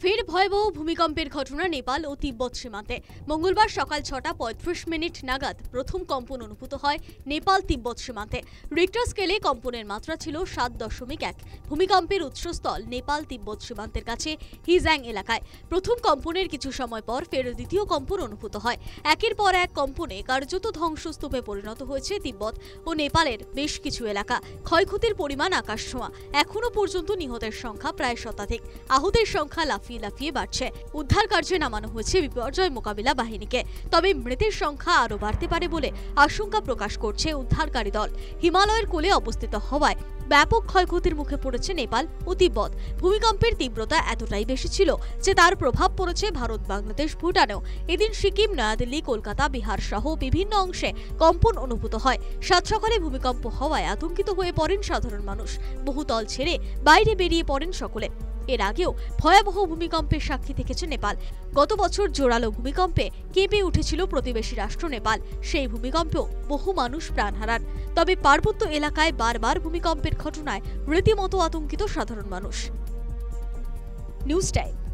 ফের ভয়াবহ ভূমিকম্পের ঘটনা নেপাল ও তিব্বত সীমান্তে। মঙ্গলবার সকাল 6:35 নাগাদ প্রথম কম্পন অনুভূত হয় নেপাল তিব্বত সীমান্তে। রিক্টার স্কেলে কম্পনের মাত্রা ছিল 7.1। ভূমিকম্পের উৎসস্থল নেপাল তিব্বত সীমান্তের কাছে হিজাং এলাকায়। প্রথম কম্পনের কিছু সময় পর ফের দ্বিতীয় কম্পন অনুভূত হয়। একের পর এক কম্পনে কার্যত ধ্বংসস্তূপে পরিণত হয়েছে তিব্বত ও নেপালের বেশ কিছু এলাকা। ক্ষয়ক্ষতির পরিমাণ আকাশছোঁয়া। এখনো পর্যন্ত নিহতের সংখ্যা প্রায় শতাধিক। আহতের সংখ্যা লাফিয়ে বাড়ছে। উদ্ধার কার্যে নামানো হয়েছে বিপর্যয় মোকাবিলা বাহিনীকে। তবে মৃতের সংখ্যা আরও বাড়তে পারে বলে আশঙ্কা প্রকাশ করছে উদ্ধারকারী দল। হিমালয়ের কোলে অবস্থিত হওয়ায় ব্যাপক ক্ষয়ক্ষতির মুখে পড়েছে নেপাল ও তিব্বত। ভূমিকম্পের তীব্রতা এতটাই বেশি ছিল যে তার প্রভাব পড়েছে ভারত, বাংলাদেশ, ভুটানেও। এদিন সিকিম, নয়াদিল্লি, কলকাতা, বিহার সহ বিভিন্ন অংশে কম্পন অনুভূত হয়। সাত সকালে ভূমিকম্প হওয়ায় আতঙ্কিত হয়ে পড়েন সাধারণ মানুষ। বহুতল ছেড়ে বাইরে বেরিয়ে পড়েন সকলে। এর আগেও ভয়াবহ ভূমিকম্পের সাক্ষী থেকেছে নেপাল। গত বছর জোরালো ভূমিকম্পে কেঁপে উঠেছিল প্রতিবেশী রাষ্ট্র নেপাল। সেই ভূমিকম্পেও বহু মানুষ প্রাণ হারান। তবে পার্বত্য এলাকায় বারবার ভূমিকম্পের ঘটনায় রীতিমতো আতঙ্কিত সাধারণ মানুষ। News time.